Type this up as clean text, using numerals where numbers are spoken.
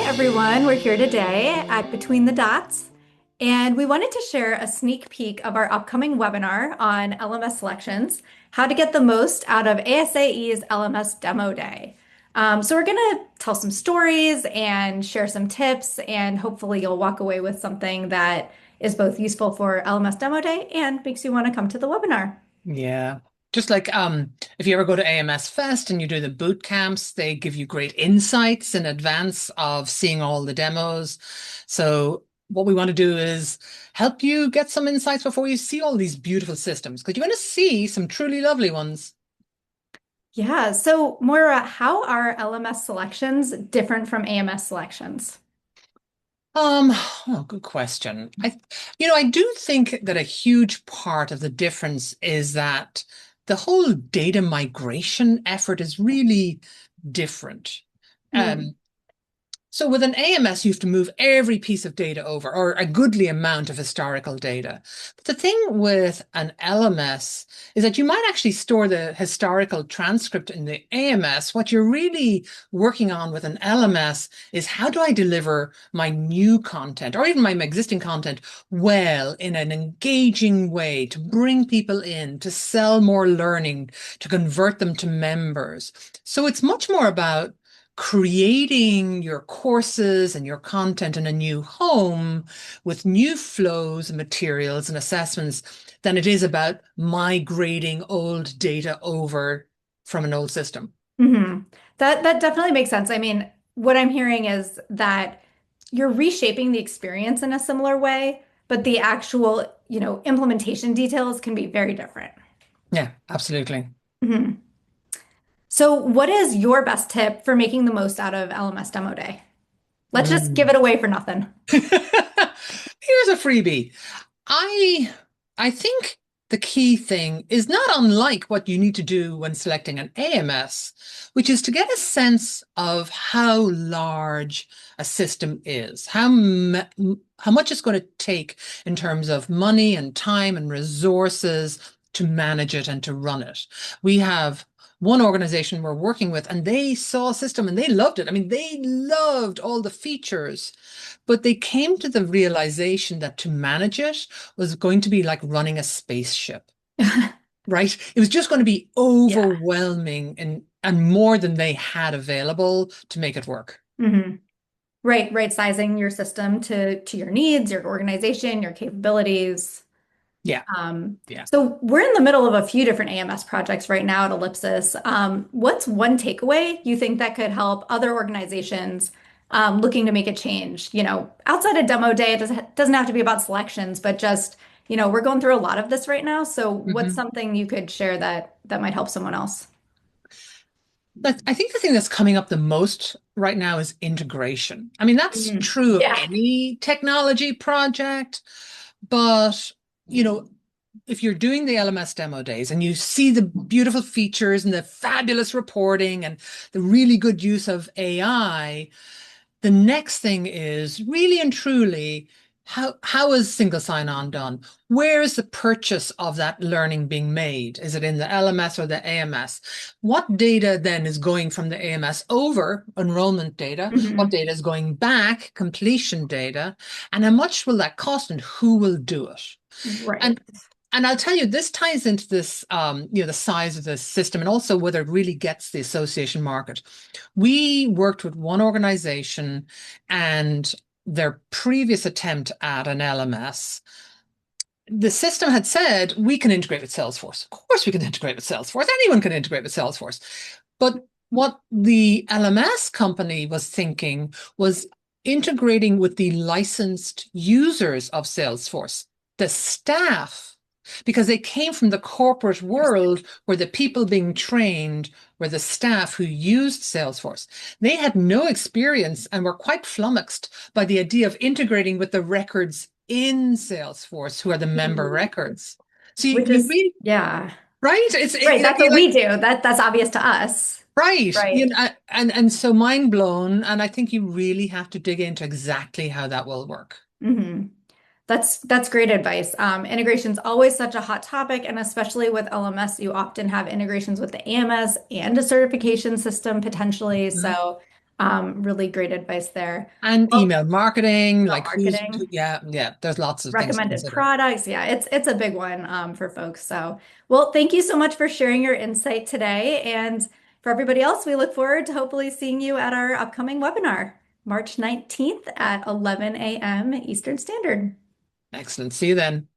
everyone. We're here today at Between the Dots, and we wanted to share a sneak peek of our upcoming webinar on LMS selections, how to get the most out of ASAE's LMS Demo Day. So we're going to tell some stories and share some tips, and hopefully you'll walk away with something that is both useful for LMS Demo Day and makes you want to come to the webinar. Yeah. Just like if you ever go to AMS Fest and you do the boot camps, they give you great insights in advance of seeing all the demos. So what we want to do is help you get some insights before you see all these beautiful systems, because you're going to see some truly lovely ones. Yeah, so Moira, how are LMS selections different from AMS selections? Um, good question. I do think that a huge part of the difference is that the whole data migration effort is really different. Hmm. Um, So with an AMS, you have to move every piece of data over, or a goodly amount of historical data. But the thing with an LMS is that you might actually store the historical transcript in the AMS. What you're really working on with an LMS is how do I deliver my new content or even my existing content well in an engaging way to bring people in, to sell more learning, to convert them to members. So it's much more about creating your courses and your content in a new home with new flows and materials and assessments than it is about migrating old data over from an old system. Hmm. That definitely makes sense. I mean, what I'm hearing is that you're reshaping the experience in a similar way, but the actual, implementation details can be very different. Yeah, absolutely. Mhm. So, what is your best tip for making the most out of LMS Demo Day? Let's just give Mm. it away for nothing. Here's a freebie. I I think the key thing is not unlike what you need to do when selecting an AMS, which is to get a sense of how large a system is, how much it's going to take in terms of money and time and resources to manage it and to run it. We have one organization we're working with, and they saw a system and they loved it. I mean, they loved all the features, but they came to the realization that to manage it was going to be like running a spaceship, right? It was just going to be Yeah. overwhelming and more than they had available to make it work. Hmm. Right sizing your system to your needs, your organization, your capabilities. Yeah, Um, yeah. so we're in the middle of a few different AMS projects right now at Ellipsis. What's one takeaway you think that could help other organizations looking to make a change? Outside of demo day, it doesn't have to be about selections, but just, we're going through a lot of this right now. So what's Hmm. something you could share that might help someone else? But I think the thing that's coming up the most right now is integration. I mean, that's Mm. true of Yeah. any technology project, but you know, if you're doing the LMS demo days and you see the beautiful features and the fabulous reporting and the really good use of AI, the next thing is really and truly how is single sign-on done? Where is the purchase of that learning being made? Is it in the LMS or the AMS? What data then is going from the AMS over enrollment data? What Hmm. data is going back, completion data? And how much will that cost and who will do it? Right. And and I'll tell you, this ties into this, the size of the system and also whether it really gets the association market. We worked with one organization and their previous attempt at an LMS, the system had said, we can integrate with Salesforce. Of course, we can integrate with Salesforce. Anyone can integrate with Salesforce. But what the LMS company was thinking was integrating with the licensed users of Salesforce, the staff, because they came from the corporate world where the people being trained were the staff who used Salesforce. They had no experience and were quite flummoxed by the idea of integrating with the records in Salesforce, who are the member Mhm. records. So you, Which you is, really, yeah. right? Right. That's You're what like, we do. That's obvious to us. right. Right. And so mind blown. And I think you really have to dig into exactly how that will work. Hmm. That's great advice. Integration's always such a hot topic, and especially with LMS, you often have integrations with the AMS and a certification system potentially. Mhm. So Really great advice there. And Well, email marketing, email like marketing, yeah, yeah, there's lots of things to recommended consider. products. Yeah, it's a big one for folks. So, well, thank you so much for sharing your insight today. And for everybody else, we look forward to hopefully seeing you at our upcoming webinar, March 19th at 11 a.m. Eastern Standard. Excellent. See you then.